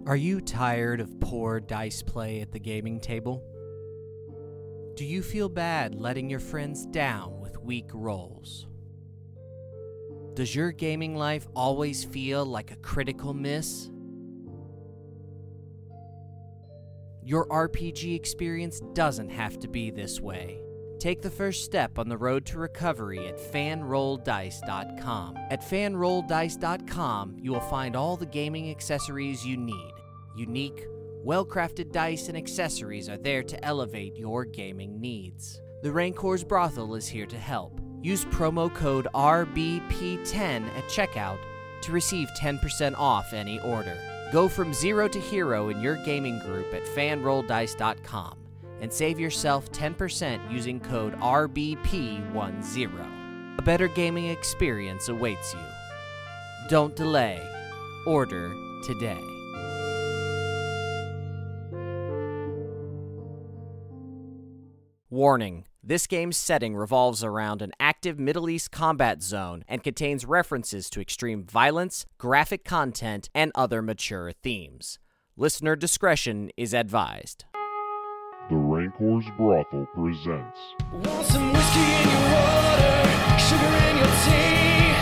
Are you tired of poor dice play at the gaming table? Do you feel bad letting your friends down with weak rolls? Does your gaming life always feel like a critical miss? Your RPG experience doesn't have to be this way. Take the first step on the road to recovery at fanrolldice.com. At fanrolldice.com, you will find all the gaming accessories you need. Unique, well-crafted dice and accessories are there to elevate your gaming needs. The Rancor's Brothel is here to help. Use promo code RBP10 at checkout to receive 10% off any order. Go from zero to hero in your gaming group at fanrolldice.com and save yourself 10% using code RBP10. A better gaming experience awaits you. Don't delay. Order today. Warning. This game's setting revolves around an active Middle East combat zone and contains references to extreme violence, graphic content, and other mature themes. Listener discretion is advised. The Rancor's Brothel presents. Want some whiskey in your water, sugar in your tea?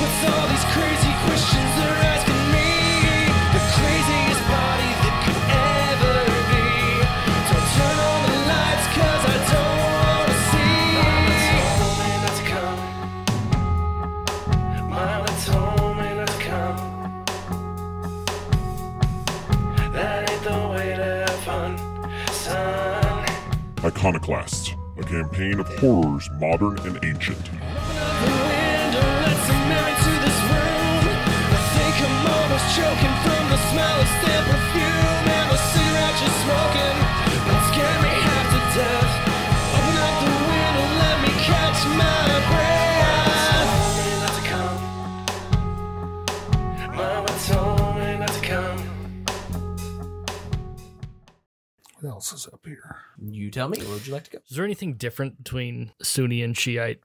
What's all these crazy questions they're asking me? The craziest body that could ever be. Don't turn on the lights 'cause I don't wanna see. Mama told me not to come. That ain't the way to have fun. Iconoclasts, a campaign of horrors modern and ancient. Open up the window, let some air into this room. I think I'm almost choking from the smell of stale perfume and the cigarette you're smoking. Don't scare me half to death. Open up the window, let me catch my breath. Mama told me not to come. What else is up here? You tell me, where would you like to go? Is there anything different between Sunni and Shiite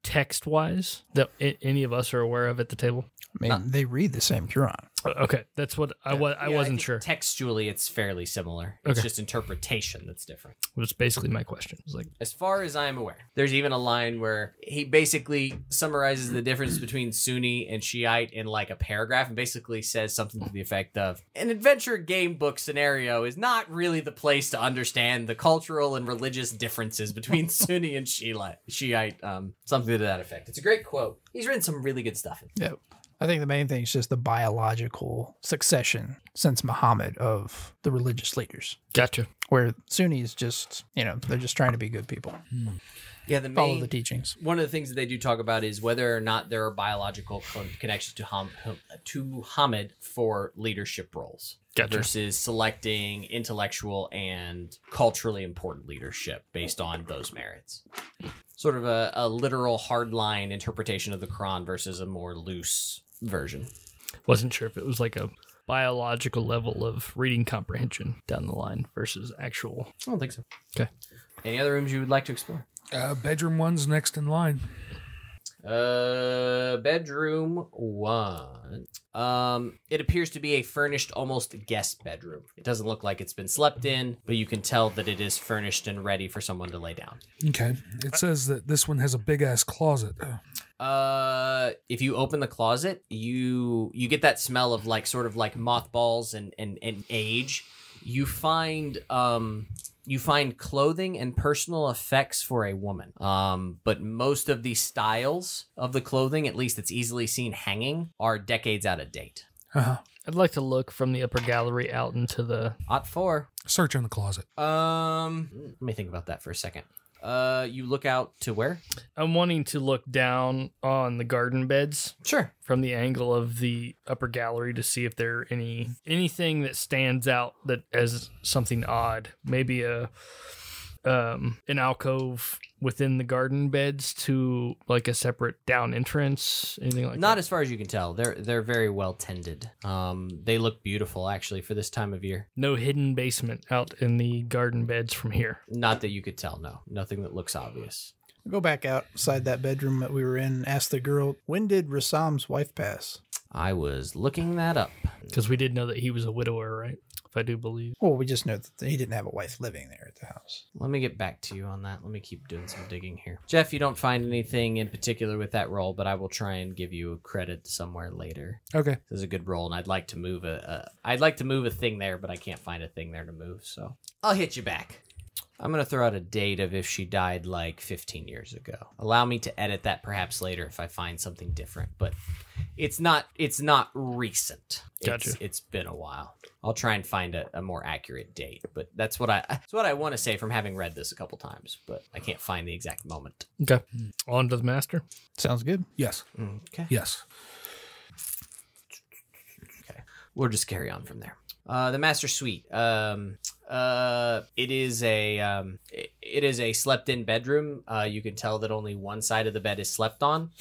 text-wise that any of us are aware of at the table? I mean, they read the same Quran. Okay, that's what I wasn't sure. Textually, it's fairly similar. It's just interpretation that's different. That's basically my question. It's like, As far as I'm aware, there's even a line where he basically summarizes the difference between Sunni and Shiite in like a paragraph and basically says something to the effect of, an adventure game book scenario is not really the place to understand the cultural and religious differences between Sunni and Shiite, something to that effect. It's a great quote. He's written some really good stuff. Yeah. I think the main thing is just the biological succession since Muhammad of the religious leaders. gotcha. Where Sunnis just, they're just trying to be good people. Yeah, Follow the teachings. One of the things that they do talk about is whether or not there are biological connections to Muhammad for leadership roles. Gotcha. Versus selecting intellectual and culturally important leadership based on those merits. Sort of a literal hardline interpretation of the Quran versus a more loose version. Wasn't sure if it was like a biological level of reading comprehension down the line versus actual. I don't think so. Okay. Any other rooms you would like to explore? Bedroom one's next in line. Bedroom one. It appears to be a furnished, almost guest bedroom. It doesn't look like it's been slept in, but you can tell that it is furnished and ready for someone to lay down. Okay. It says that this one has a big ass closet. If you open the closet, you get that smell of like sort of like mothballs and age. You find clothing and personal effects for a woman. But most of the styles of the clothing, at least it's easily seen hanging, are decades out of date. Uh-huh. I'd like to look from the upper gallery out into the... OT4. Search in the closet. Let me think about that for a second. You look out to where? I'm wanting to look down on the garden beds. Sure. From the angle of the upper gallery to see if there are anything that stands out that as something odd. Maybe an alcove within the garden beds to like a separate down entrance, anything like that? Not as far as you can tell. They're very well tended. They look beautiful actually for this time of year. No hidden basement out in the garden beds from here. Not that you could tell, no. Nothing that looks obvious. Go back outside that bedroom that we were in and ask the girl, when did Rassam's wife pass? I was looking that up. Because we did know that he was a widower, right? If I do believe. Well, we just know that he didn't have a wife living there at the house. Let me get back to you on that. Let me keep doing some digging here. Jeff, you don't find anything in particular with that roll, but I will try and give you a credit somewhere later. Okay. This is a good roll, and I'd like to move a thing there, but I can't find a thing there to move, so I'll hit you back. I'm going to throw out a date of if she died like 15 years ago. Allow me to edit that perhaps later if I find something different, but it's not recent. Gotcha. It's been a while. I'll try and find a more accurate date, but that's what I want to say from having read this a couple times, but I can't find the exact moment. Okay. On to the master. Sounds good. Yes. Okay. Yes. Okay. We'll just carry on from there. The master suite. It is a slept-in bedroom. You can tell that only one side of the bed is slept on.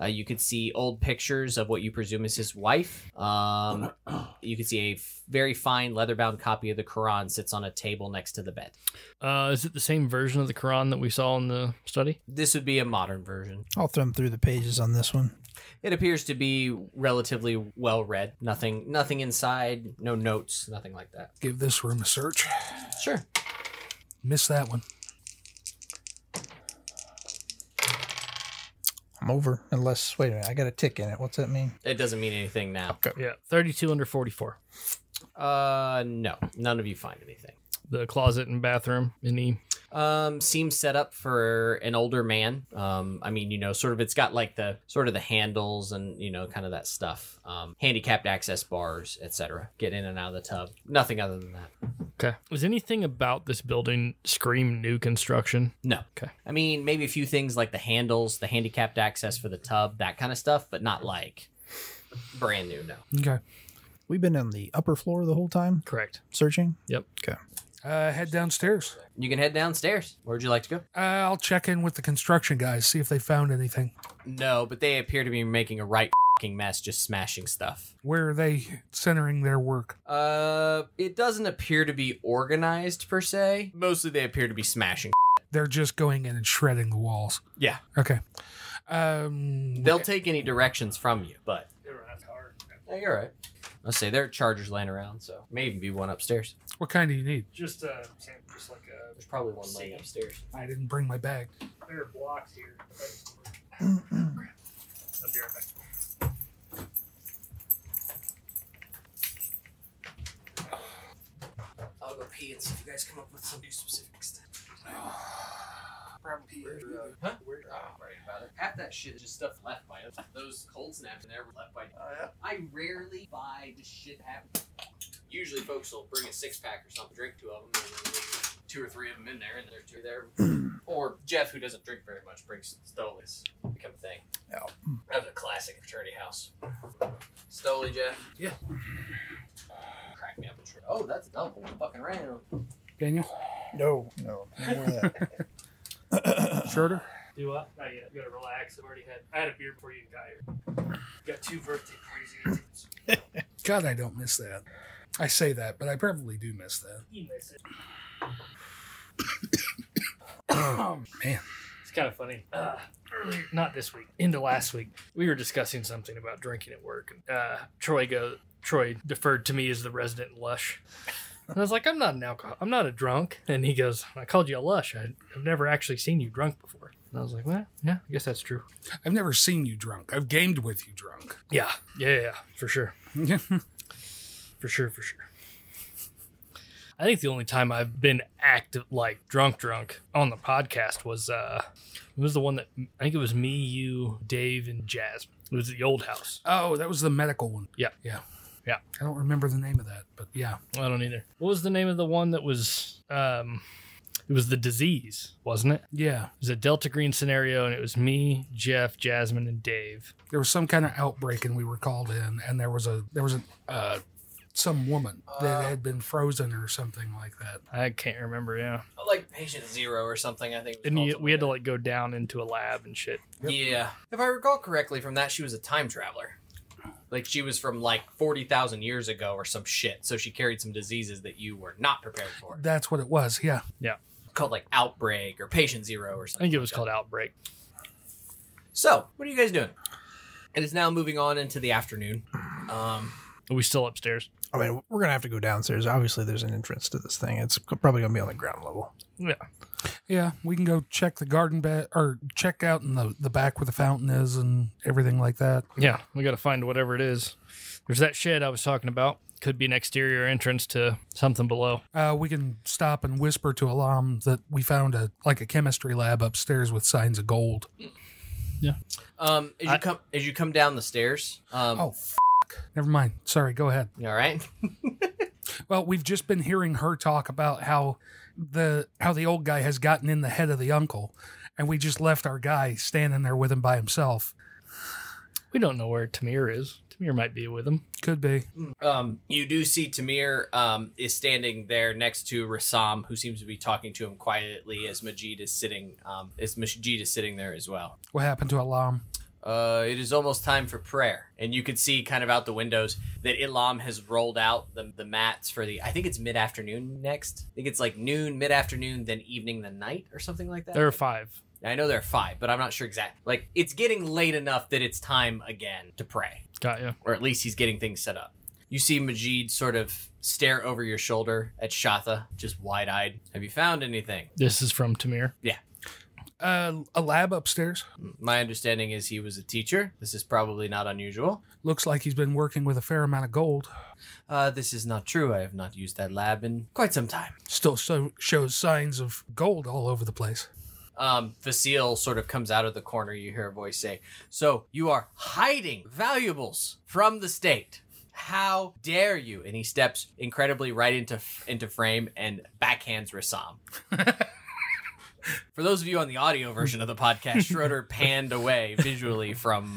You could see old pictures of what you presume is his wife. You can see a very fine leather-bound copy of the Quran sits on a table next to the bed. Is it the same version of the Quran that we saw in the study? This would be a modern version. I'll thumb through the pages on this one. It appears to be relatively well read. Nothing inside, no notes, nothing like that. Give this room a search. Sure. Missed that one. I'm over. Unless, wait a minute, I got a tick in it. What's that mean? It doesn't mean anything now. Yeah. 32 under 44. No. None of you find anything. The closet and bathroom. Any? Seems set up for an older man. I mean, sort of, it's got like the handles and, kind of that stuff. Handicapped access bars, etc. Get in and out of the tub. Nothing other than that. Okay. Was anything about this building scream new construction? No. Okay. I mean, maybe a few things like the handles, the handicapped access for the tub, that kind of stuff, but not like brand new, no. Okay. We've been on the upper floor the whole time Correct. searching? Yep. Okay. Head downstairs. You can head downstairs. Where would you like to go? I'll check in with the construction guys, see if they found anything. No, but they appear to be making a right f***ing mess, just smashing stuff. Where are they centering their work? It doesn't appear to be organized per se. Mostly they appear to be smashing. They're just going in and shredding the walls. Yeah. Okay. They'll take any directions from you, but... Oh, you're right. I'll say there are chargers laying around, so maybe be one upstairs. What kind do you need? Just like a... There's probably one laying upstairs. I didn't bring my bag. There are blocks here. I'll be right back. I'll go pee and see if you guys come up with some new specifics. Probably. Huh? Worried about it. Half that shit is just stuff left by us. Those cold snaps and everything left by. Oh yeah. I rarely buy this shit happen. Usually, folks will bring a 6-pack or something, drink 2 of them, and then leave 2 or 3 of them in there, and there's 2 there. Or Jeff, who doesn't drink very much, brings Stolies. Become a thing. Yeah. That was a classic fraternity house. Stoli, Jeff. Yeah. Crack me up. Oh, that's a double. Fucking round. Daniel? No. More of that. Schroeder? Do what? Not yet. You gotta relax. I had a beer before you got here. Got 2 birthday parties. God, I don't miss that. I say that, but I probably do miss that. You miss it. Oh, man. It's kind of funny. Earlier, not this week, into last week, we were discussing something about drinking at work. Troy deferred to me as the resident lush. And I was like, I'm not a drunk. And he goes, I called you a lush. I've never actually seen you drunk before. And I was like, well, yeah, I guess that's true. I've never seen you drunk. I've gamed with you drunk. Yeah, for sure. For sure. I think the only time I've been active, like drunk on the podcast was it was the one that I think it was me, you, Dave, and Jazz. It was the old house. Oh, that was the medical one. Yeah. I don't remember the name of that, but yeah. I don't either. What was the name of the one that was? It was the disease, wasn't it? Yeah. It was a Delta Green scenario, and it was me, Jeff, Jasmine, and Dave. There was some kind of outbreak, and we were called in, and there was some woman that had been frozen or something like that. I can't remember. Yeah. Like patient 0 or something, I think. And we had to like go down into a lab and shit. Yep. Yeah. If I recall correctly from that, she was a time traveler. Like she was from like 40,000 years ago or some shit. So she carried some diseases that you were not prepared for. That's what it was, yeah. Yeah. Called like outbreak or patient 0 or I something. think it was called Outbreak. So, what are you guys doing? It is now moving on into the afternoon. Are we still upstairs? I mean, we're going to have to go downstairs. Obviously, there's an entrance to this thing. It's probably going to be on the ground level. Yeah. Yeah, we can go check the garden bed or check out in the back where the fountain is and everything like that. Yeah, we got to find whatever it is. There's that shed I was talking about. Could be an exterior entrance to something below. We can stop and whisper to Alam that we found a chemistry lab upstairs with signs of gold. Yeah. As you come down the stairs. Never mind. Sorry, go ahead. You all right? Well, we've just been hearing her talk about how the old guy has gotten in the head of the uncle, and we just left our guy standing there with him by himself. We don't know where Tamir is. Tamir might be with him. Could be. You do see Tamir is standing there next to Rassam, who seems to be talking to him quietly as Majid is sitting. There as well. What happened to Alam? It is almost time for prayer, and you could see kind of out the windows that Ilam has rolled out the mats for I think it's mid-afternoon next. I think it's like noon, mid-afternoon, then evening, then night, or something like that. There are 5. I know there are 5, but I'm not sure exactly. Like, it's getting late enough that it's time again to pray. Got you. Or at least he's getting things set up. You see Majid sort of stare over your shoulder at Shatha, just wide-eyed. Have you found anything? This is from Tamir. Yeah. A lab upstairs. My understanding is he was a teacher. This is probably not unusual. Looks like he's been working with a fair amount of gold. This is not true. I have not used that lab in quite some time. Still shows signs of gold all over the place. Fasil sort of comes out of the corner. You hear a voice say, "So you are hiding valuables from the state. How dare you?" And he steps incredibly right into frame and backhands Rassam. For those of you on the audio version of the podcast, Schroeder panned away visually from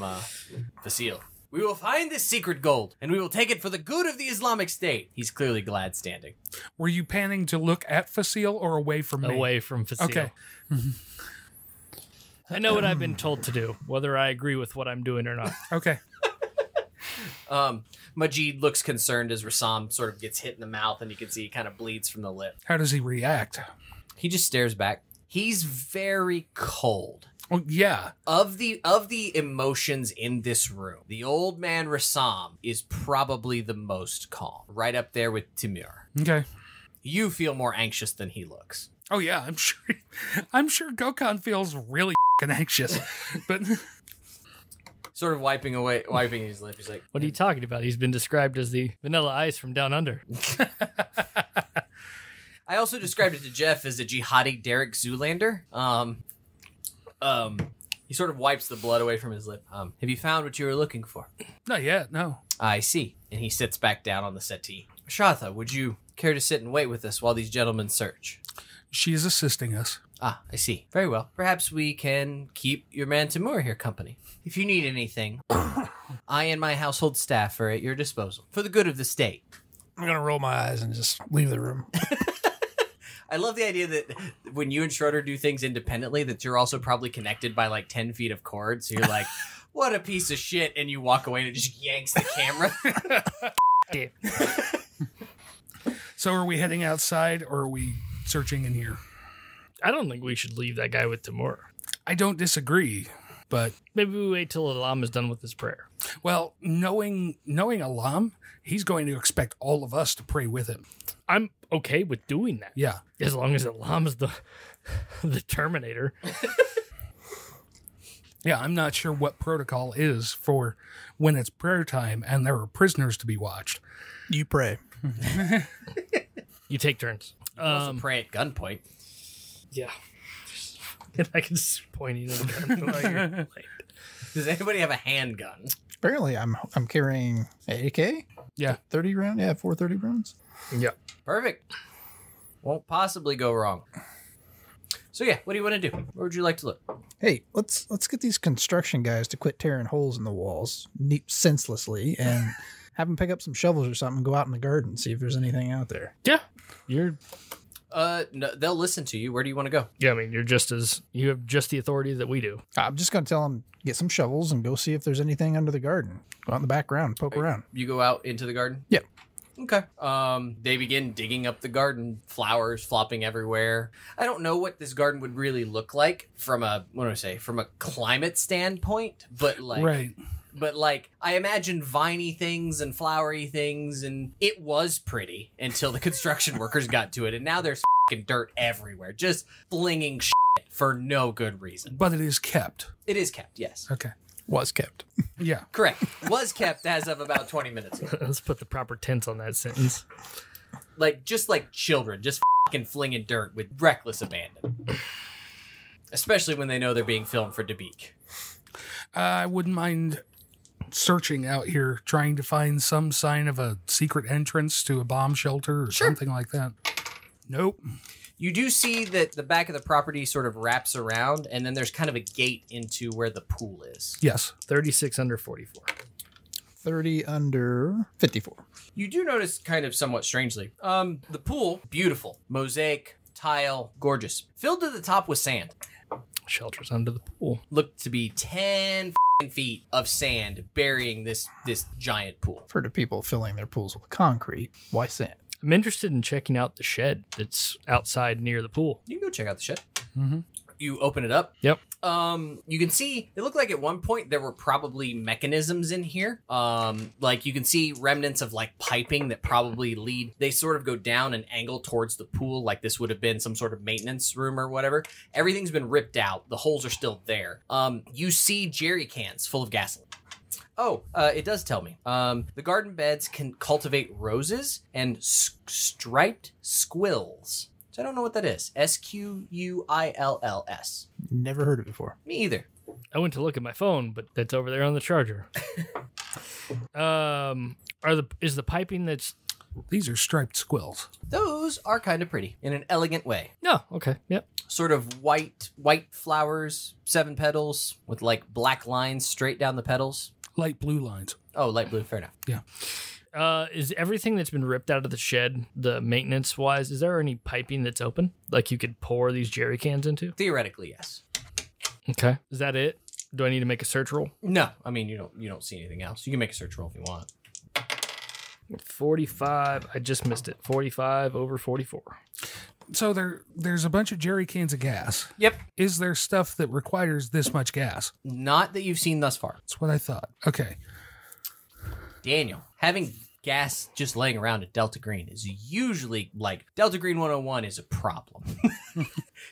Fasil. "We will find this secret gold, and we will take it for the good of the Islamic State." He's clearly glad standing. Were you panning to look at Fasil or away from me? Away from Fasil. Okay. I know what I've been told to do, whether I agree with what I'm doing or not. Okay. Majid looks concerned as Rassam sort of gets hit in the mouth, and you can see he kind of bleeds from the lip. How does he react? He just stares back. He's very cold. Oh, yeah. Of the emotions in this room, the old man Rassam is probably the most calm, right up there with Tamir. Okay. You feel more anxious than he looks. Oh, yeah, I'm sure Gokhan feels really anxious. But Sort of wiping his lip. He's like, What are you talking about? He's been described as the vanilla ice from down under. I also described it to Jeff as a jihadi Derek Zoolander. He sort of wipes the blood away from his lip. Have you found what you were looking for? not yet, no. I see. And he sits back down on the settee. Shatha, would you care to sit and wait with us while these gentlemen search? She is assisting us. Ah, I see. Very well. Perhaps we can keep your man Timur here company. If you need anything, I and my household staff are at your disposal for the good of the state. I'm going to roll my eyes and just leave the room. I love the idea that when you and Schroeder do things independently, that you're also probably connected by like 10 feet of cord. So you're like, what a piece of shit. And you walk away and it just yanks the camera. So are we heading outside or are we searching in here? I don't think we should leave that guy with Timur. I don't disagree, but Maybe we wait till Alam is done with his prayer. well, knowing Alam, he's going to expect all of us to pray with him. I'm okay with doing that. Yeah. As long as Alam is the Terminator. Yeah, I'm not sure what protocol is for when it's prayer time and there are prisoners to be watched. You pray. You take turns. Also pray at gunpoint. Yeah. I can just pointing at a gun while you're like, Does anybody have a handgun? Apparently, I'm carrying a AK. Yeah. 30 round. Yeah, 430 rounds. yeah. Perfect. Won't possibly go wrong. So yeah, what do you want to do? Where would you like to look? Hey, let's get these construction guys to quit tearing holes in the walls senselessly and have them pick up some shovels or something and go out in the garden and see if there's anything out there. Yeah. You're No, they'll listen to you. Where do you want to go? I mean, you have just the authority that we do. I'm just going to tell them, get some shovels and go see if there's anything under the garden. Go out in the background, poke around. You go out into the garden? Yep. Okay. They begin digging up the garden, flowers flopping everywhere. I don't know what this garden would really look like from a climate standpoint, but like Right. But like, I imagine viney things and flowery things, and it was pretty until the construction workers got to it, and now there's fucking dirt everywhere, just flinging shit for no good reason. But it is kept. It is kept, yes. Okay. Was kept. Yeah. Correct. Was kept as of about 20 minutes ago. Let's put the proper tense on that sentence. Like, just like children, just fucking flinging dirt with reckless abandon. Especially when they know they're being filmed for Dabiq. I wouldn't mind searching out here, trying to find some sign of a secret entrance to a bomb shelter or something like that. Nope. You do see that the back of the property sort of wraps around, and then there's kind of a gate into where the pool is. Yes. 36 under 44. 30 under 54. You do notice, kind of somewhat strangely, the pool, beautiful. Mosaic, tile, gorgeous. Filled to the top with sand. Shelters under the pool. Looked to be 10 feet of sand burying this giant pool. For the people filling their pools with concrete, why sand? I'm interested in checking out the shed that's outside near the pool. You can go check out the shed. Mm-hmm. You open it up. Yep. You can see, it looked like at one point there were probably mechanisms in here. Like you can see remnants of like piping that probably lead, they sort of go down and angle towards the pool. Like this would have been some sort of maintenance room or whatever. Everything's been ripped out. The holes are still there. You see jerry cans full of gasoline. Oh, it does tell me. The garden beds can cultivate roses and striped squills. So I don't know what that is. Squills. Never heard it before. Me either. I went to look at my phone, but that's over there on the charger. Is the piping that's... These are striped squills. Those are kind of pretty in an elegant way. No, okay, yep. Sort of white flowers, 7 petals with like black lines straight down the petals. Light blue lines. Oh, light blue. Fair enough. Yeah. Is everything that's been ripped out of the shed, the maintenance-wise, is there any piping that's open? Like you could pour these jerry cans into? Theoretically, yes. Okay. Is that it? Do I need to make a search roll? No, I mean you don't see anything else. You can make a search roll if you want. 45. I just missed it. 45 over 44. So there's a bunch of jerry cans of gas. Yep. Is there stuff that requires this much gas? Not that you've seen thus far. That's what I thought. Okay. Daniel, having gas just laying around at Delta Green is usually like Delta Green 101 is a problem.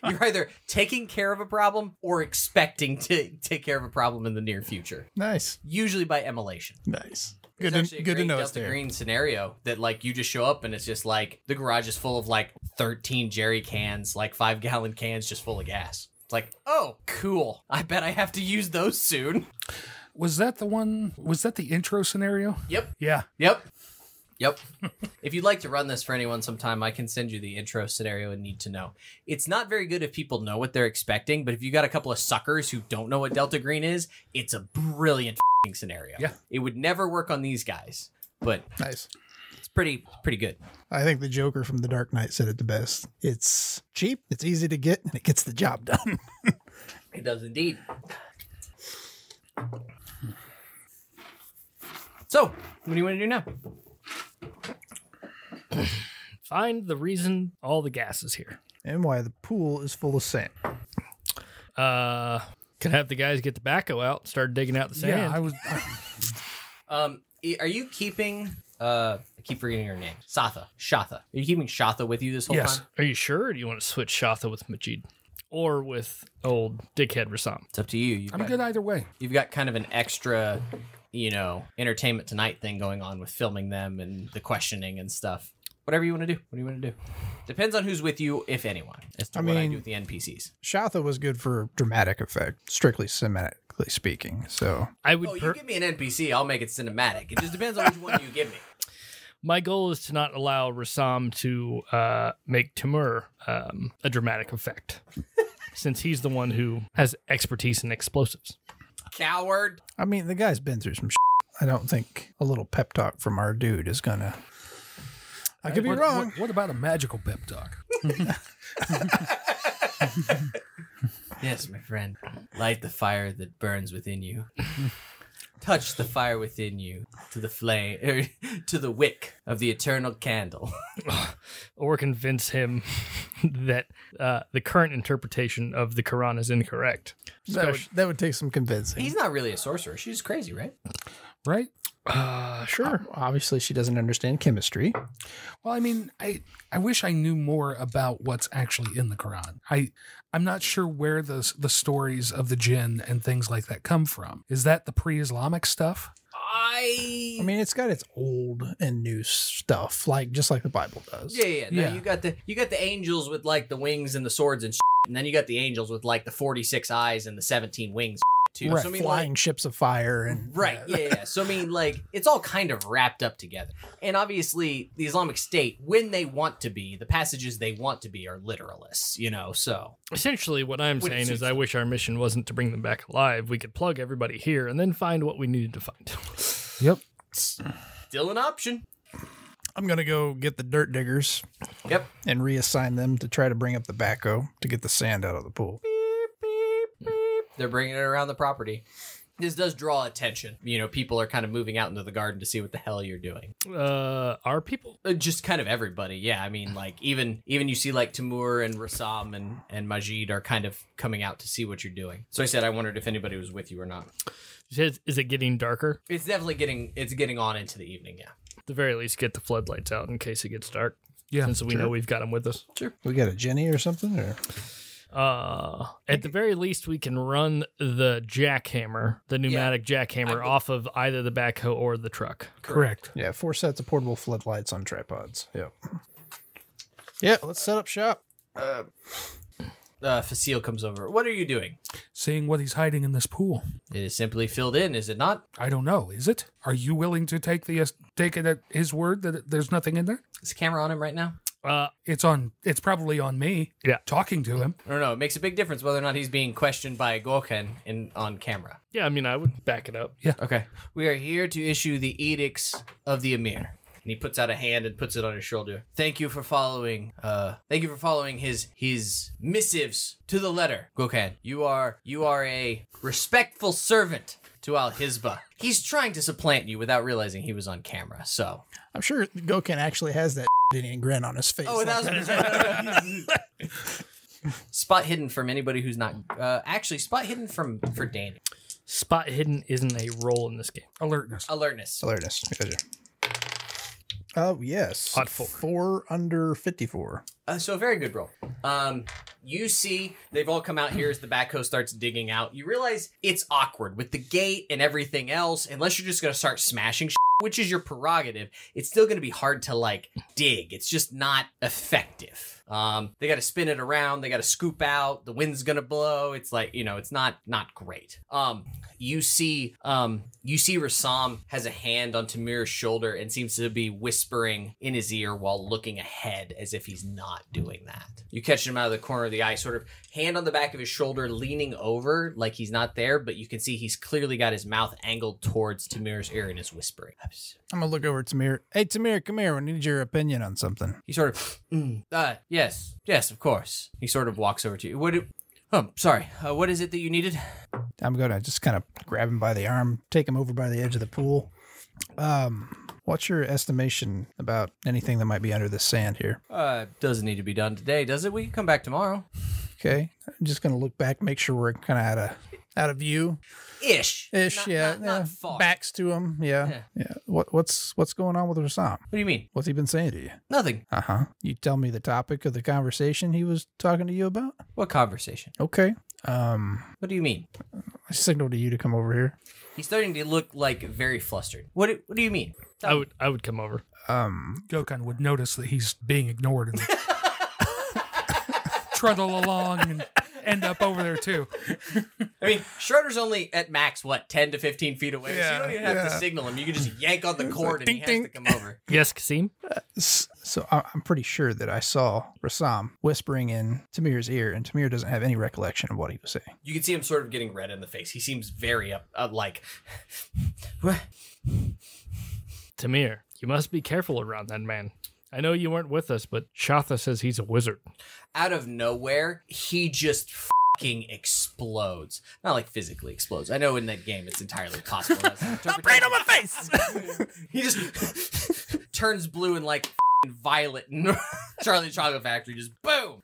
You're either taking care of a problem or expecting to take care of a problem in the near future. Nice. Usually by emulation. Nice. There's Good actually a to great know Delta it's there. Green scenario that like you just show up and it's just like the garage is full of like 13 jerry cans, like 5-gallon cans just full of gas. It's like, oh, cool. I bet I have to use those soon. Was that the intro scenario? Yep. Yeah. Yep. If you'd like to run this for anyone sometime, I can send you the intro scenario and need to know. It's not very good if people know what they're expecting, but if you got a couple of suckers who don't know what Delta Green is, it's a brilliant scenario. Yeah. It would never work on these guys, but Nice. it's pretty good. I think the Joker from The Dark Knight said it the best. It's cheap, it's easy to get, and it gets the job done. It does indeed. So, what do you want to do now? Find the reason all the gas is here. And why the pool is full of sand. Can have the guys get the backhoe out and start digging out the sand. Yeah, I was. Are you keeping I keep forgetting her name. Shatha. Are you keeping Shatha with you this whole Yes. time? Are you sure, or do you want to switch Shatha with Majid? Or with old dickhead Rassam? It's up to you. I'm good either way. You've got kind of an extra, entertainment tonight thing going on with filming them and the questioning and stuff. Whatever you want to do. What do you want to do? Depends on who's with you, if anyone, as to what I do with the NPCs. Shatha was good for dramatic effect, strictly cinematically speaking. So I would. Oh, you give me an NPC, I'll make it cinematic. It just depends on which one you give me. My goal is to not allow Rassam to make Timur a dramatic effect, since he's the one who has expertise in explosives. Coward. I mean, the guy's been through some shit. I don't think a little pep talk from our dude is gonna. I could be wrong. What about a magical pep talk? Yes, my friend. Light the fire that burns within you. touch the fire within you to the flame, to the wick of the eternal candle. Or convince him that the current interpretation of the Quran is incorrect. That would take some convincing. He's not really a sorcerer. She's crazy, right? Right? Sure. Obviously, she doesn't understand chemistry. Well, I mean, I wish I knew more about what's actually in the Quran. I'm not sure where the stories of the jinn and things like that come from. Is that the pre-Islamic stuff? I mean, it's got its old and new stuff, just like the Bible does. Yeah. No, Yeah. you got the angels with like the wings and the swords and shit, and then you got the angels with like the 46 eyes and the 17 wings too. Right, So, I mean, flying ships of fire and Right, yeah. So, I mean, like, it's all kind of wrapped up together. And obviously, the Islamic State, when they want to be, the passages they want to be are literalists, so. Essentially, what I'm Which saying is suits I wish our mission wasn't to bring them back alive. We could plug everybody here and then find what we needed to find. Yep. Still an option. I'm gonna go get the dirt diggers. Yep. And reassign them to try to bring up the backhoe to get the sand out of the pool. They're bringing it around the property. This does draw attention. People are kind of moving out into the garden to see what the hell you're doing. Our people? Just kind of everybody, yeah. I mean, like, even you see, like, Timur and Rassam and Majid are kind of coming out to see what you're doing. So I said I wondered if anybody was with you or not. Is it getting darker? It's definitely getting on into the evening, yeah. At the very least, get the floodlights out in case it gets dark. Yeah. Since we know we've got them with us. Sure. We got a Jenny or something, or At the very least, we can run the jackhammer, the pneumatic jackhammer, off of either the backhoe or the truck. Correct. yeah, 4 sets of portable floodlights on tripods. Yep. Yeah, let's set up shop. Facile comes over. What are you doing? Seeing what he's hiding in this pool. It is simply filled in, is it not? I don't know. Is it? Are you willing to take it at his word that there's nothing in there? Is the camera on him right now? It's probably on me. Yeah. Talking to him. I don't know. It makes a big difference whether or not he's being questioned by Gokhan on camera. Yeah, I mean, I would back it up. Okay. We are here to issue the edicts of the Emir. And he puts out a hand and puts it on his shoulder. Thank you for following his missives to the letter, Gokhan. You are a respectful servant to Al-Hizbah. He's trying to supplant you without realizing he was on camera, so. I'm sure Gokhan actually has that Indian grin on his face. Oh, 1,000%. Spot hidden from anybody who's not. Actually, spot hidden for Danny. Spot hidden isn't a role in this game. Alertness. Alertness. Alertness. Gotcha. Oh, yes. Odd 4. 4 under 54. So a very good roll. You see they've all come out here as the backhoe starts digging out. You realize it's awkward with the gate and everything else. Unless you're just going to start smashing shit, which is your prerogative, it's still going to be hard to, like, dig. It's just not effective. They got to spin it around. They got to scoop out. The wind's going to blow. It's like, it's not great. You see Rassam has a hand on Tamir's shoulder and seems to be whispering in his ear while looking ahead as if he's not doing that. You catch him out of the corner of the eye, sort of hand on the back of his shoulder, leaning over like he's not there, but you can see he's clearly got his mouth angled towards Tamir's ear and is whispering. I'm going to look over at Tamir. Hey, Tamir, come here. We need your opinion on something. He sort of, yes, of course. He sort of walks over to you. Sorry. What is it that you needed? I'm going to just kind of grab him by the arm, take him over by the edge of the pool. What's your estimation about anything that might be under the sand here? Doesn't need to be done today, does it? We can come back tomorrow. Okay. I'm just going to look back, make sure we're kind of out of view. Ish. Not far. Backs to him. Yeah. What's going on with Rassam? What do you mean? What's he been saying to you? Nothing. Uh-huh. You tell me the topic of the conversation he was talking to you about? What conversation? Okay. What do you mean? I signaled to you to come over here. He's starting to look like very flustered. What do you mean? I would come over. Gokhan would notice that he's being ignored and trundle along and end up over there too. I mean, Schroeder's only at max, 10 to 15 feet away, so you don't even have to signal him. You can just yank on the cord and he has to come over. Yes, Qazim? So I'm pretty sure that I saw Rassam whispering in Tamir's ear, and Tamir doesn't have any recollection of what he was saying. You can see him sort of getting red in the face. He seems very like... What? Tamir, you must be careful around that man. I know you weren't with us, but Shatha says he's a wizard. Out of nowhere, he just fucking explodes. explodes. Not like physically explodes. I know in that game it's entirely possible. Not brain on my face. He just turns blue and like violet and Charlie and the Chocolate Factory just boom.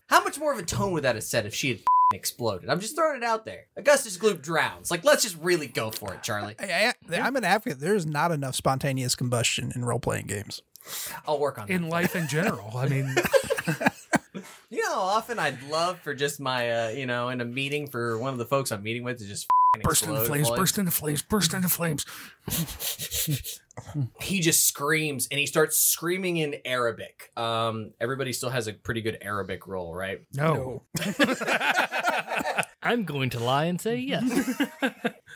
How much more of a tone would that have set if she had exploded? I'm just throwing it out there. Augustus Gloop drowns. Like, let's just really go for it, Charlie. I'm an advocate. There's not enough spontaneous combustion in role-playing games. I'll work on that. In life in general. I mean, you know how often I'd love for just my, in a meeting for one of the folks I'm meeting with to just burst into flames, burst into flames, burst into flames. He just screams, and he starts screaming in Arabic. Everybody still has a pretty good Arabic roll, right? No. I'm going to lie and say yes.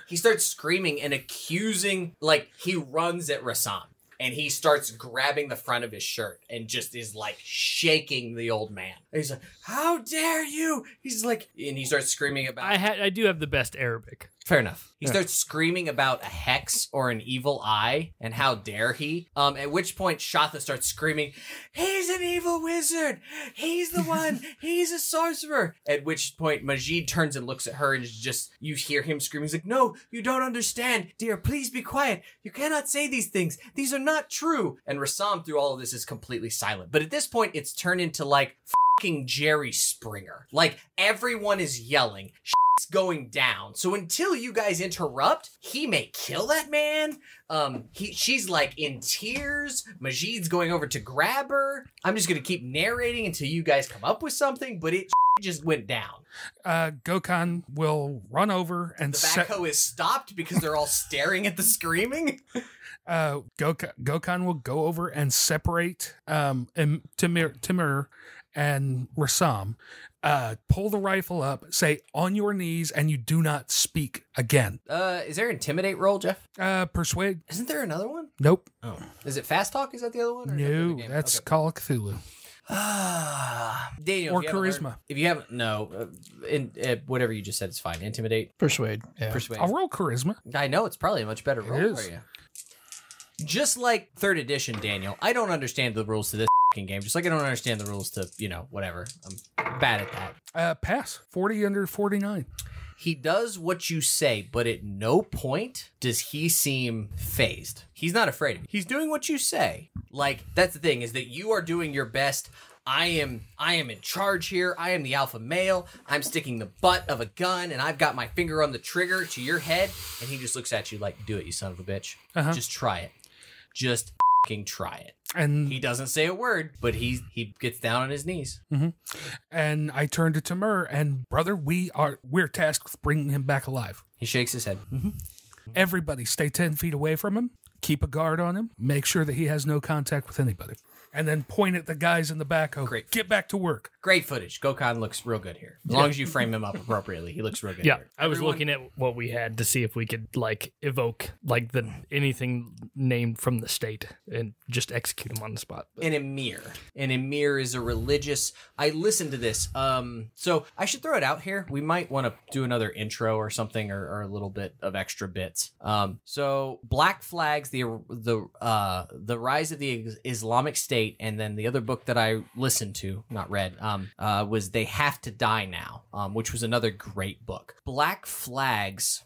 He starts screaming and accusing, like, he runs at Rassam. And he starts grabbing the front of his shirt and just is like shaking the old man. And he's like, "How dare you?" He's like, and he starts screaming about. I do have the best Arabic. Fair enough. He starts screaming about a hex or an evil eye, and how dare he? At which point Shatha starts screaming, "He's an evil wizard! He's the one! He's a sorcerer!" At which point Majid turns and looks at her, and just you hear him screaming. He's like, "No, you don't understand, dear. Please be quiet. You cannot say these things. These are not true." And Rassam, through all of this, is completely silent. But at this point, it's turned into like fucking Jerry Springer. Like everyone is yelling. Going down. So until you guys interrupt, he may kill that man. She's like in tears. Majid's going over to grab her. I'm just gonna keep narrating until you guys come up with something, but it just went down. Gokhan will run over and the backhoe is stopped because they're all staring at the screaming. Gokhan will go over and separate Timur and Rassam. Pull the rifle up, say on your knees, and you do not speak again. Is there intimidate roll, Jeff? Persuade. Isn't there another one? Nope. Oh. Is it fast talk? Is that the other one? Or No, that's Call of Cthulhu. Daniel, Or charisma. If you haven't, whatever you just said is fine. Intimidate. Persuade. Yeah. Persuade. I'll roll charisma. I know it's probably a much better roll is. for you. Just like 3rd edition, Daniel, I don't understand the rules to this game. Just like I don't understand the rules to, whatever. I'm bad at that. Pass. 40 under 49. He does what you say, but at no point does he seem phased. He's not afraid of you. He's doing what you say. Like, that's the thing, is that you are doing your best. I am in charge here. I am the alpha male. I'm sticking the butt of a gun, and I've got my finger on the trigger to your head. And he just looks at you like, "Do it, you son of a bitch. Just try it. Just fucking try it." And he doesn't say a word, but he gets down on his knees. Mm-hmm. And I turn to Timur, and brother, we're tasked with bringing him back alive. He shakes his head. Mm-hmm. Everybody stay 10 feet away from him. Keep a guard on him. Make sure that he has no contact with anybody. And then point at the guys in the backhoe. Great. Get back to work. Great footage. Gokhan looks real good here. As long as you frame him up appropriately, he looks real good. Yeah, here. I was looking at what we had to see if we could evoke anything named from the state and just execute them on the spot. But. An emir. An emir is a religious. I listened to this. So I should throw it out here. We might want to do another intro or something, or a little bit of extra bits. So Black Flags, the rise of the Islamic State, and then the other book that I listened to, not read, was They Have to Die Now, which was another great book. Black Flags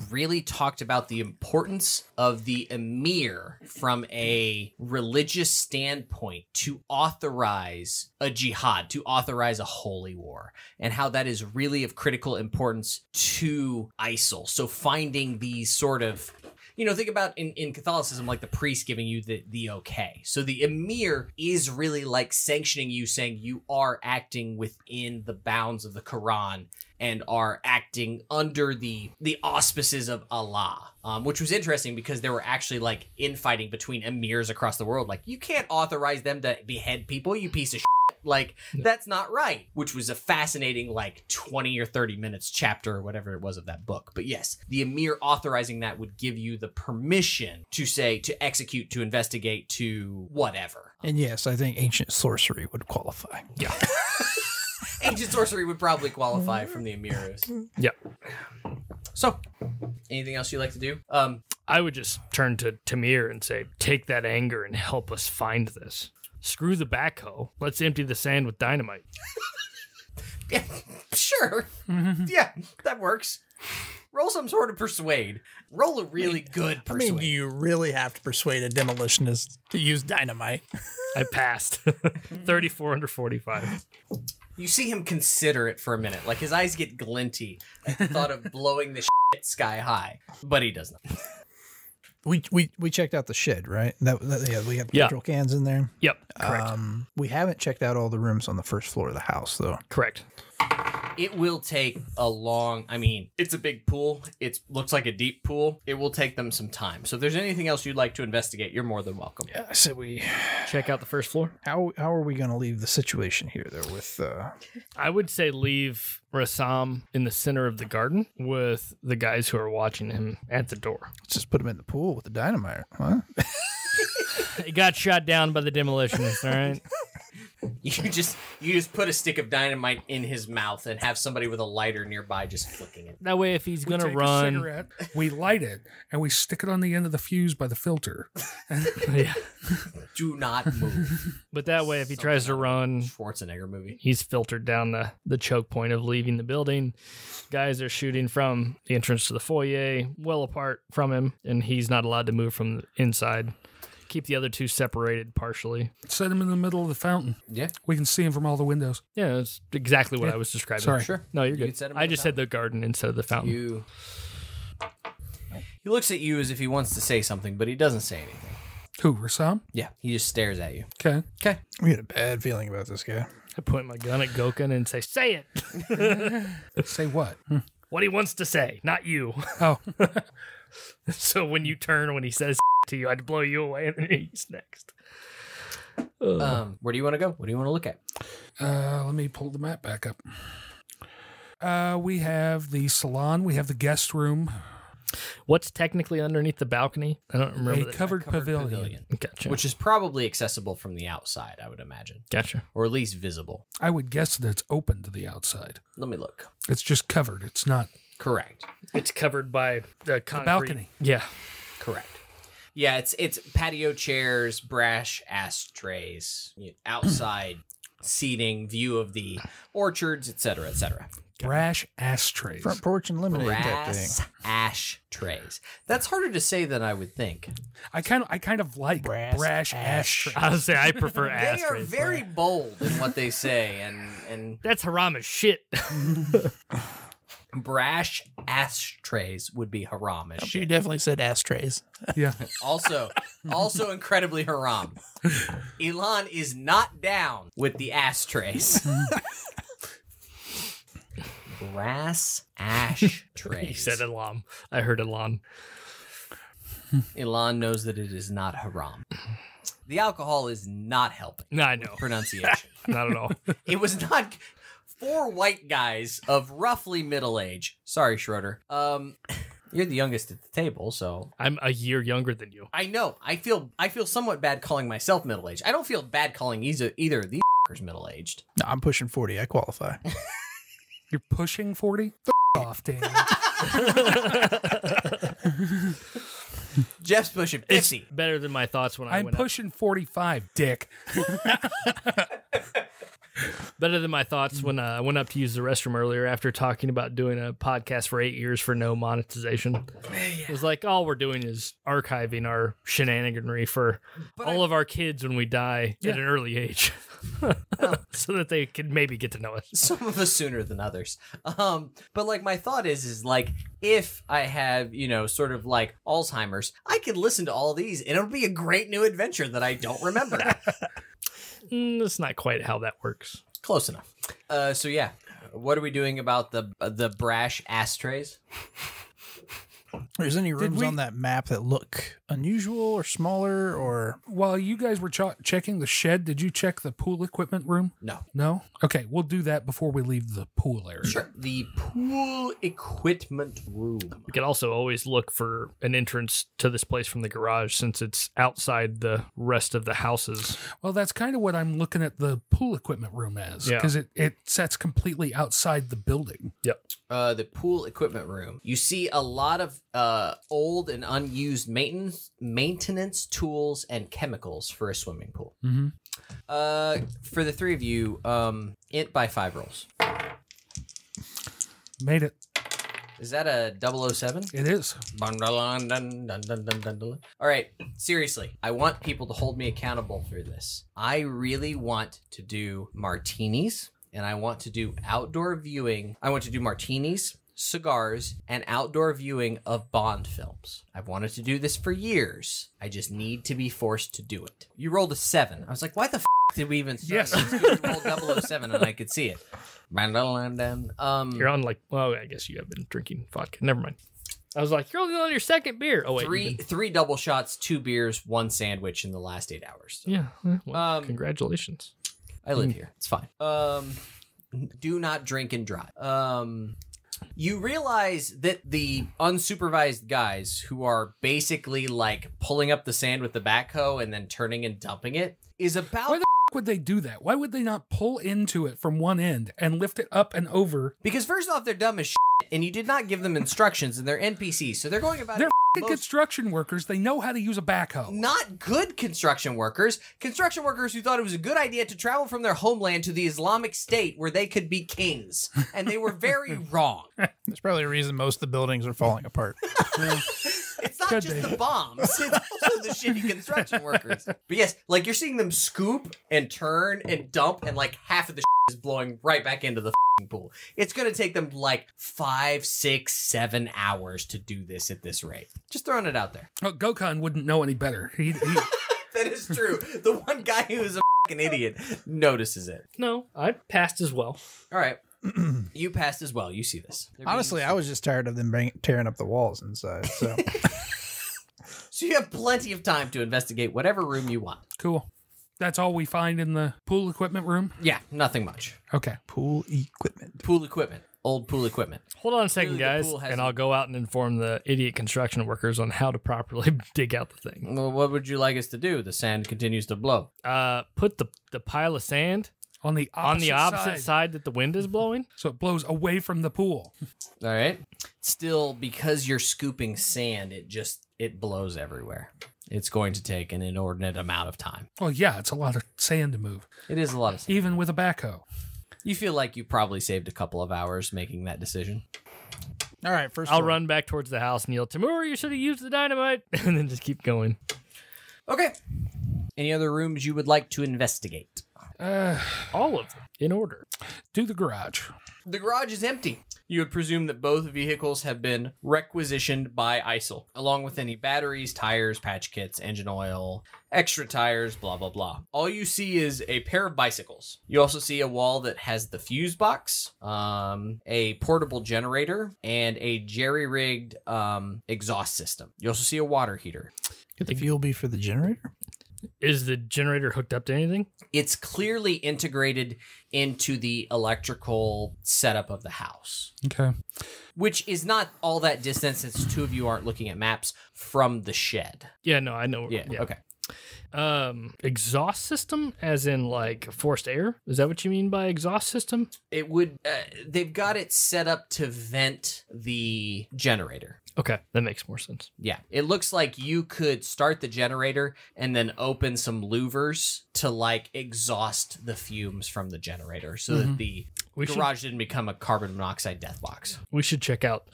really talked about the importance of the emir from a religious standpoint to authorize a jihad, to authorize a holy war, and how that is really of critical importance to ISIL. So finding these sort of, think about in Catholicism, like the priest giving you the okay. So the emir is really like sanctioning you, saying you are acting within the bounds of the Quran and are acting under the auspices of Allah, which was interesting because there were actually like infighting between emirs across the world. Like, you can't authorize them to behead people, you piece of shit. Like, that's not right, which was a fascinating, 20 or 30 minutes chapter or whatever it was of that book. But yes, the emir authorizing that would give you the permission to say, to execute, to investigate, to whatever. And yes, I think ancient sorcery would qualify. Yeah. Ancient sorcery would probably qualify from the emirs. Yeah. So, anything else you'd like to do? I would just turn to Tamir and say, take that anger and help us find this. Screw the backhoe. Let's empty the sand with dynamite. Yeah, sure. Yeah, that works. Roll some sort of persuade. Roll a really good I persuade. mean, do you really have to persuade a demolitionist to use dynamite? I passed. 34 under 45. You see him consider it for a minute. Like, his eyes get glinty at the thought of blowing the shit sky high. But he does not. We checked out the shed, right? Yeah, we got the Yeah. petrol cans in there. Yep, correct. We haven't checked out all the rooms on the first floor of the house, though. Correct. It will take a long... I mean, it's a big pool. It looks like a deep pool. It will take them some time. So if there's anything else you'd like to investigate, you're more than welcome. Yeah, I said we... Check out the first floor. How are we going to leave the situation here, though, with... I would say leave Rassam in the center of the garden with the guys who are watching him at the door. Let's just put him in the pool with the dynamite, huh? He got shot down by the demolitionists, all right? You just put a stick of dynamite in his mouth and have somebody with a lighter nearby just flicking it. That way, if he's We going to take a run... cigarette, we light it, and we stick it on the end of the fuse by the filter. Yeah. Do not move. But that way, if he tries to run, Schwarzenegger movie. he's filtered down the choke point of leaving the building. Guys are shooting from the entrance to the foyer, well apart from him, and he's not allowed to move from the inside. Keep the other two separated partially. Set him in the middle of the fountain. Yeah. We can see him from all the windows. Yeah, that's exactly what Yeah. I was describing. Sorry. Sure. No, you're You can good. set him I in the just said the garden instead of the fountain. He looks at you as if he wants to say something, but he doesn't say anything. Who, Rassam? Yeah, he just stares at you. Okay. Okay. We had a bad feeling about this guy. I point my gun at Gokhan and say, say it. Say what? What he wants to say, not you. Oh, So when you turn, when he says to you, I'd blow you away and then he's next. Where do you want to go? What do you want to look at? let me pull the map back up. We have the salon. We have the guest room. What's technically underneath the balcony? I don't remember. A covered pavilion. Gotcha. Which is probably accessible from the outside, I would imagine. Gotcha. Or at least visible. I would guess that it's open to the outside. Let me look. It's just covered. It's not Correct. It's covered by the concrete. balcony. Yeah. Correct. Yeah, it's patio chairs, brash ashtrays, outside seating, view of the orchards, etc., etc. brash ashtrays. Front porch and lemonade type Brass thing. ashtrays. That's harder to say than I would think. I kind of like brash ashtrays. I would say I prefer They are ashtrays. very bold in what they say, and That's haram as shit. brash ashtrays would be haram as She shit. definitely said ashtrays. Yeah. Also incredibly haram. Elon is not down with the ashtrays. Brass ashtrays. He said Elam. I heard Elan. Elon knows that it is not haram. The alcohol is not helping No, I know. pronunciation. Not at all. It was not four white guys of roughly middle age. Sorry, Schroeder. You're the youngest at the table, so I'm a year younger than you. I know. I feel somewhat bad calling myself middle aged. I don't feel bad calling either of these middle aged. No, I'm pushing 40. I qualify. You're pushing 40? Off, Daniel. Jeff's pushing 50. Better than my thoughts when I I'm went pushing 45, dick. Better than my thoughts when I went up to use the restroom earlier after talking about doing a podcast for 8 years for no monetization. It was like, all we're doing is archiving our shenaniganry for all of our kids when we die at an early age. So that they could maybe get to know us. Some of us sooner than others. But like my thought is like if I have, sort of like Alzheimer's, I could listen to all these and it'll be a great new adventure that I don't remember. That's not quite how that works. Close enough. So yeah, what are we doing about the brash ashtrays? There's any rooms we- on that map that look unusual or smaller or While you guys were checking the shed, did you check the pool equipment room? No. No? Okay, we'll do that before we leave the pool area. Sure. The pool equipment room. We could also always look for an entrance to this place from the garage since it's outside the rest of the houses. Well, that's kind of what I'm looking at the pool equipment room as. Yeah. Because it sets completely outside the building. Yep. The pool equipment room. You see a lot of old and unused maintenance tools and chemicals for a swimming pool. Mm-hmm. For the three of you, int by 5 rolls. Made it. Is that a 007? It is. All right, seriously, I want people to hold me accountable for this. I really want to do martinis, and I want to do outdoor viewing. I want to do martinis, cigars, and outdoor viewing of Bond films. I've wanted to do this for years. I just need to be forced to do it. You rolled a 7. I was like, why the did we even start? Yes. Roll 007 and I could see it. You're on like, well, I guess you have been drinking vodka. Never mind. I was like, you're only on your second beer. Oh, wait. Three double shots, 2 beers, 1 sandwich in the last 8 hours. Yeah. Well, congratulations. I live here. It's fine. Do not drink and drive. You realize that the unsupervised guys who are basically like pulling up the sand with the backhoe and then turning and dumping it is about... Why the would they do that? Why would they not pull into it from one end and lift it up and over? Because first off, they're dumb as shit, and you did not give them instructions, and they're NPCs, so they're going about They're it construction workers. They know how to use a backhoe. not good construction workers who thought it was a good idea to travel from their homeland to the Islamic State where they could be kings, and they were very wrong. There's probably a reason most of the buildings are falling apart. It's not Could just be. the bombs, it's also the shitty construction workers. But yes, like you're seeing them scoop and turn and dump, and like half of the is blowing right back into the pool. It's going to take them like 5, 6, 7 hours to do this at this rate. Just throwing it out there. Oh, Gokhan wouldn't know any better. He That is true. The one guy who's a fucking idiot notices it. No, I passed as well. All right. You passed as well. You see this. Honestly, I was just tired of them tearing up the walls inside. So So you have plenty of time to investigate whatever room you want. cool. That's all we find in the pool equipment room? Yeah, nothing much. Okay. pool equipment. Pool equipment. Old pool equipment. Hold on a second, Clearly the guys, pool has and I'll go out and inform the idiot construction workers on how to properly dig out the thing. Well, what would you like us to do? The sand continues to blow. Put the pile of sand On the opposite side that the wind is blowing. So it blows away from the pool. All right. Still, because you're scooping sand, it blows everywhere. It's going to take an inordinate amount of time. Well, yeah, it's a lot of sand to move, It is a lot of sand. even with a backhoe. You feel like you probably saved a couple of hours making that decision. All right, first I'll floor. run back towards the house and yell, Timur, you should have used the dynamite, and then just keep going. Okay. Any other rooms you would like to investigate? All of them in order. Do the garage. The garage is empty. You would presume that both vehicles have been requisitioned by ISIL, along with any batteries, tires, patch kits, engine oil, extra tires, blah, blah, blah. All you see is a pair of bicycles. You also see a wall that has the fuse box, a portable generator, and a jerry-rigged exhaust system. You also see a water heater. Could the fuel be for the generator? Is the generator hooked up to anything? It's clearly integrated into the electrical setup of the house, Okay. which is not all that distant since two of you aren't looking at maps from the shed. Yeah, no, I know. Yeah. Okay. Exhaust system, as in like forced air? Is that what you mean by exhaust system? It would. They've got it set up to vent the generator. Okay, that makes more sense. Yeah, it looks like you could start the generator and then open some louvers to like exhaust the fumes from the generator, so that the garage didn't become a carbon monoxide death box. We should check out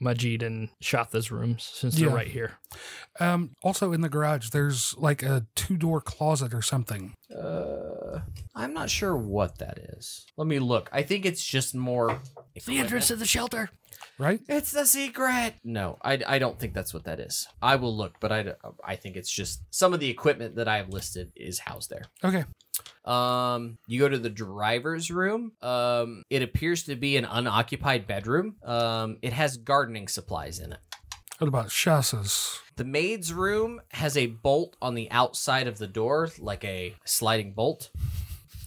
Majid and Shatha's rooms since they're Yeah. right here. Also in the garage, there's like a 2-door closet or something. I'm not sure what that is. Let me look. I think it's just more The entrance to the shelter. Right? It's the secret. No, I don't think that's what that is. I will look, but I think it's just some of the equipment that I have listed is housed there. Okay. You go to the driver's room. It appears to be an unoccupied bedroom. It has gardening supplies in it. What about Shassa's? The maid's room has a bolt on the outside of the door, like a sliding bolt.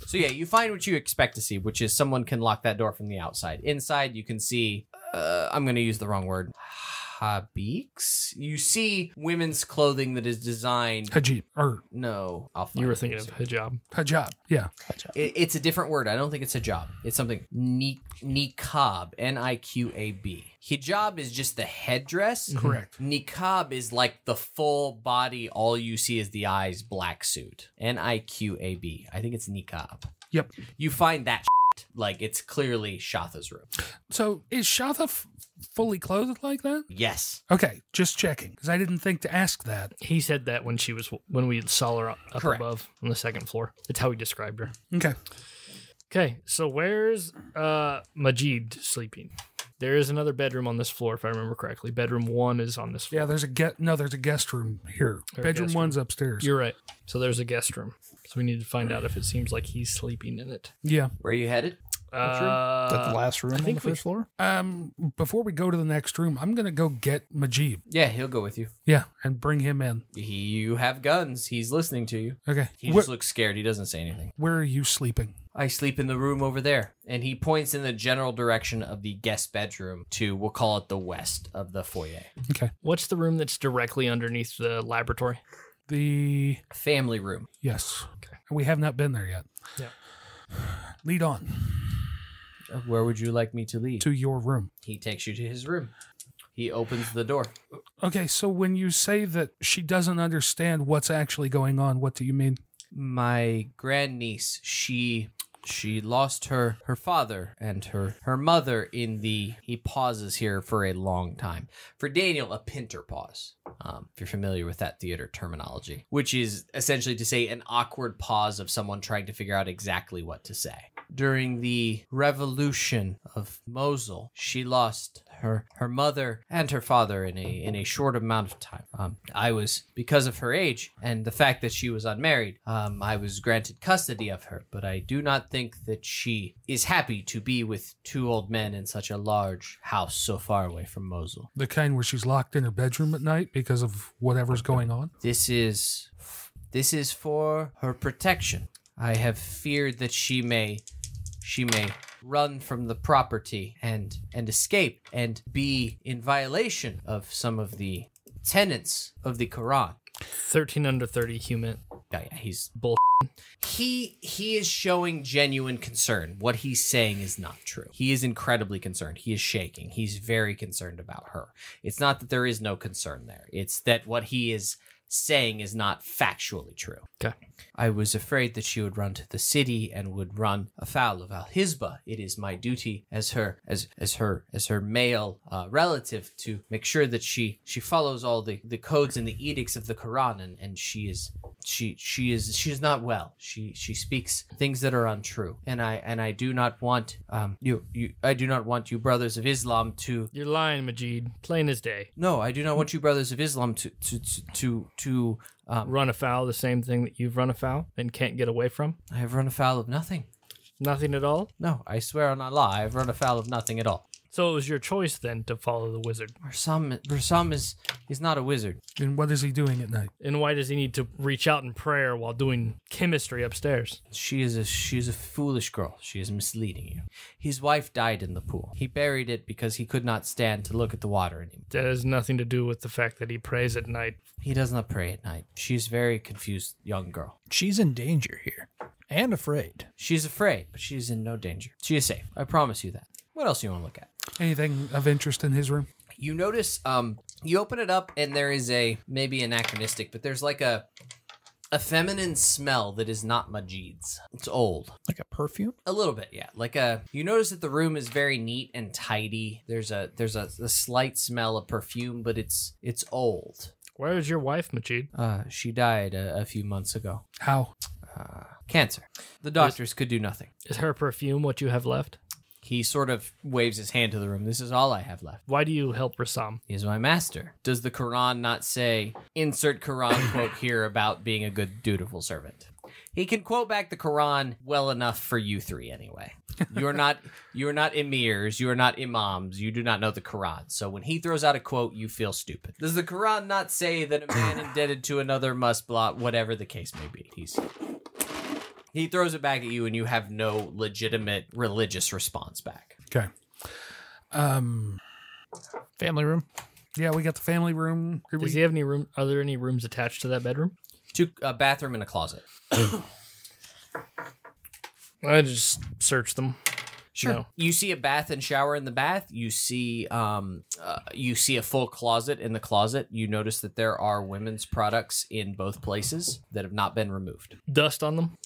So yeah, you find what you expect to see, which is someone can lock that door from the outside. Inside, you can see, I'm going to use the wrong word, habiks? You see women's clothing that is designed... Hajib. Or No, I'll find You were it. thinking of hijab. hijab. Yeah. It's a different word. I don't think it's hijab. It's something niqab, Niqab. Hijab is just the headdress. Correct. Niqab is like the full body, all you see is the eyes, black suit. Niqab. I think it's niqab. Yep. You find that like it's clearly Shatha's room. So is Shatha fully clothed like that? Yes. Okay, just checking, because I didn't think to ask that. He said that when we saw her up Correct. above on the second floor. That's how he described her. Okay. Okay, so where's Majid sleeping? There is another bedroom on this floor, if I remember correctly. Bedroom 1 is on this floor. Yeah, there's a guest room here. There's a Bedroom guest 1's upstairs. You're right. So there's a guest room. So we need to find out if it seems like he's sleeping in it. Yeah. Where are you headed? Is that the last room on the think we- first floor? Before we go to the next room, I'm gonna go get Majib. Yeah, he'll go with you. Yeah, and bring him in. You have guns. He's listening to you. Okay. He just looks scared. He doesn't say anything. Where are you sleeping? I sleep in the room over there. And he points in the general direction of the guest bedroom to, we'll call it the west of the foyer. Okay. What's the room that's directly underneath the laboratory? The Family room. yes. Okay. We have not been there yet. Yeah. Lead on Where would you like me to lead? to your room. He takes you to his room. He opens the door. Okay, so when you say that she doesn't understand what's actually going on, what do you mean? My grandniece, she lost her father and her mother in the, he pauses here for a long time. For Daniel, a pinter pause, if you're familiar with that theater terminology, which is essentially to say an awkward pause of someone trying to figure out exactly what to say. During the revolution of Mosul, she lost her mother and her father in a short amount of time. I was, because of her age and the fact that she was unmarried, I was granted custody of her, but I do not think that she is happy to be with two old men in such a large house so far away from Mosul. The kind where she's locked in her bedroom at night because of whatever's going on? This is for her protection. I have feared that she may run from the property and escape and be in violation of some of the tenets of the Quran. 13 under 30 human. Yeah, he's Bull. he is showing genuine concern. What he's saying is not true. He is incredibly concerned. He is shaking. He's very concerned about her. It's not that there is no concern there. It's that what he is saying is not factually true. Okay. I was afraid that she would run to the city and would run afoul of Al-Hizbah. It is my duty as her male relative to make sure that she follows all the codes and the edicts of the Quran, and she is not well. She speaks things that are untrue, and I do not want I do not want you brothers of Islam to. You're lying, Majid. Plain as day. No, I do not want you brothers of Islam to Run afoul the same thing that you've run afoul and can't get away from? I have run afoul of nothing. Nothing at all? No, I swear on Allah, I have run afoul of nothing at all. So it was your choice then to follow the wizard. Rassam is not a wizard. And what is he doing at night? And why does he need to reach out in prayer while doing chemistry upstairs? She is a foolish girl. She is misleading you. His wife died in the pool. He buried it because he could not stand to look at the water anymore. That has nothing to do with the fact that he prays at night. He does not pray at night. She's a very confused young girl. She's in danger here and afraid. She's afraid, but she's in no danger. She is safe. I promise you that. What else do you want to look at? Anything of interest in his room? You notice, you open it up and there is maybe anachronistic, but there's like a feminine smell that is not Majid's. It's old. Like a perfume? A little bit, yeah. You notice that the room is very neat and tidy. There's a slight smell of perfume, but it's old. Where is your wife, Majid? She died a few months ago. How? Cancer. The doctors could do nothing. Is her perfume what you have left? He sort of waves his hand to the room. This is all I have left. Why do you help Rassam? He is my master. Does the Quran not say, insert Quran quote here about being a good, dutiful servant? He can quote back the Quran well enough for you three anyway. You're not emirs, you are not imams, you do not know the Quran. So when he throws out a quote, you feel stupid. Does the Quran not say that a man indebted to another must blah, whatever the case may be? He throws it back at you and you have no legitimate religious response back. Okay. Family room? Yeah, we got the family room. Does he have any room? Are there any rooms attached to that bedroom? A bathroom and a closet. I just search them. Sure. No. You see a bath and shower in the bath. You see a full closet in the closet. You notice that there are women's products in both places that have not been removed. Dust on them?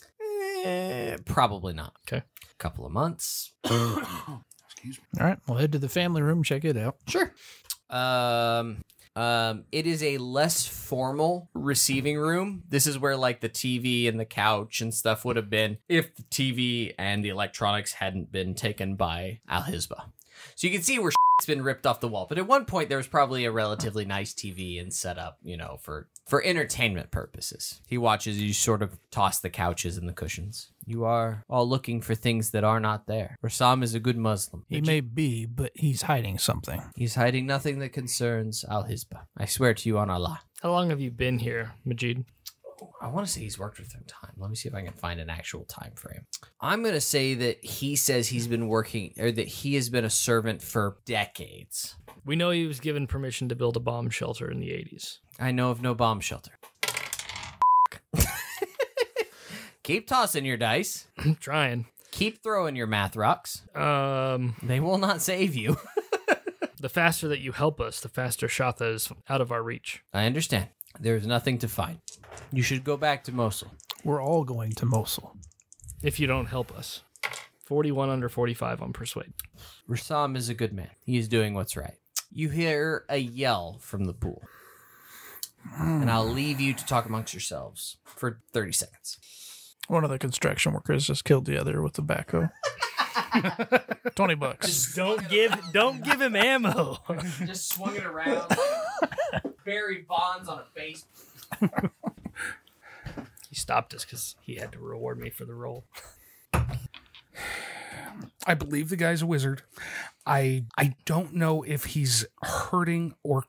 Probably not. Okay. A couple of months. Excuse me. All right, we'll head to the family room, check it out. Sure. It is a less formal receiving room. This is where like the TV and the couch and stuff would have been if the TV and the electronics hadn't been taken by Al-Hizbah. So you can see where it's been ripped off the wall. But at one point, there was probably a relatively nice TV and set up, you know, for entertainment purposes. He watches you sort of toss the couches and the cushions. You are all looking for things that are not there. Rassam is a good Muslim. He may be, but he's hiding something. He's hiding nothing that concerns Al-Hizbah. I swear to you on Allah. How long have you been here, Majid? I want to say he's worked with him time. Let me see if I can find an actual time frame. I'm going to say that he says he's been working, or that he has been a servant for decades. We know he was given permission to build a bomb shelter in the 80s. I know of no bomb shelter. Keep tossing your dice. I'm trying. Keep throwing your math rocks. They will not save you. The faster that you help us, the faster Shatha is out of our reach. I understand. There's nothing to find. You should go back to Mosul. We're all going to Mosul. If you don't help us. 41 under 45 on Persuade. Rassam is a good man. He is doing what's right. You hear a yell from the pool. And I'll leave you to talk amongst yourselves for 30 seconds. One of the construction workers just killed the other with the backhoe. $20. Just don't give him ammo. Just swung it around. Barry Bonds on a base. He stopped us because he had to reward me for the roll. I believe the guy's a wizard. I don't know if he's hurting or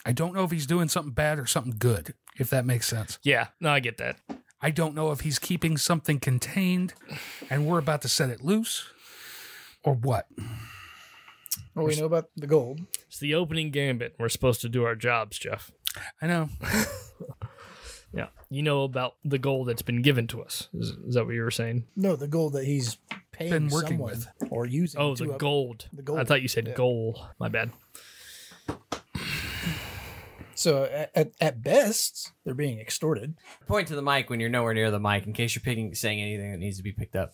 I don't know if he's doing something bad or something good, if that makes sense. Yeah, no, I get that. I don't know if he's keeping something contained and we're about to set it loose or what. Well, we know about the gold. It's the opening gambit. We're supposed to do our jobs, Jeff. I know. Yeah. You know about the gold that's been given to us. Is that what you were saying? No, the gold that he's paying Been working someone with. or using. Oh, to the up- gold. the gold. I thought you said Yeah. goal. My bad. So at best, they're being extorted. Point to the mic when you're nowhere near the mic in case you're saying anything that needs to be picked up.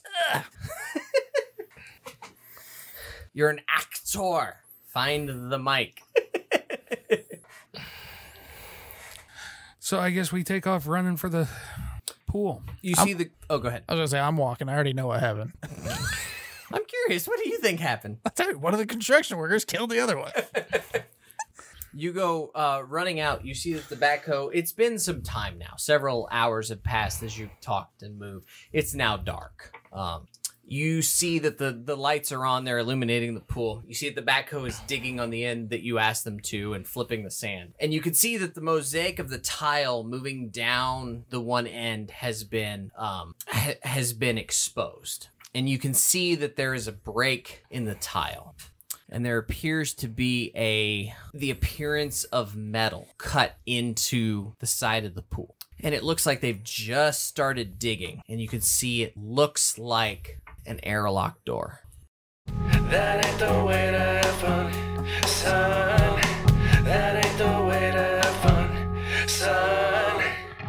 You're an actor. Find the mic. So I guess we take off running for the pool. You see the... Oh, go ahead. I was going to say, I'm walking. I already know what happened. I'm curious. What do you think happened? I'll tell you, one of the construction workers killed the other one. You go running out. You see that the backhoe... It's been some time now. Several hours have passed as you've talked and moved. It's now dark. You see that the lights are on. They're illuminating the pool. You see that the backhoe is digging on the end that you asked them to and flipping the sand. And you can see that the mosaic of the tile moving down the one end has been exposed. And you can see that there is a break in the tile. And there appears to be the appearance of metal cut into the side of the pool. And it looks like they've just started digging. And you can see it looks like an airlock door. That ain't the way to have fun, son. That ain't the way to have fun, son.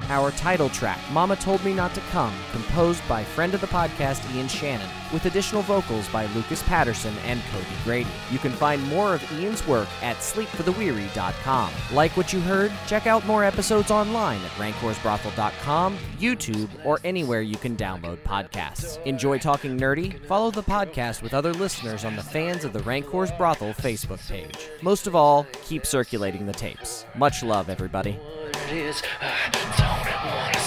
Our title track, Mama Told Me Not to Come, composed by friend of the podcast Ian Shannon, with additional vocals by Lucas Patterson and Cody Grady. You can find more of Ian's work at sleepfortheweary.com. Like what you heard? Check out more episodes online at rancorsbrothel.com, YouTube, or anywhere you can download podcasts. Enjoy talking nerdy? Follow the podcast with other listeners on the Fans of the Rancor's Brothel Facebook page. Most of all, keep circulating the tapes. Much love, everybody. What it is, I don't wanna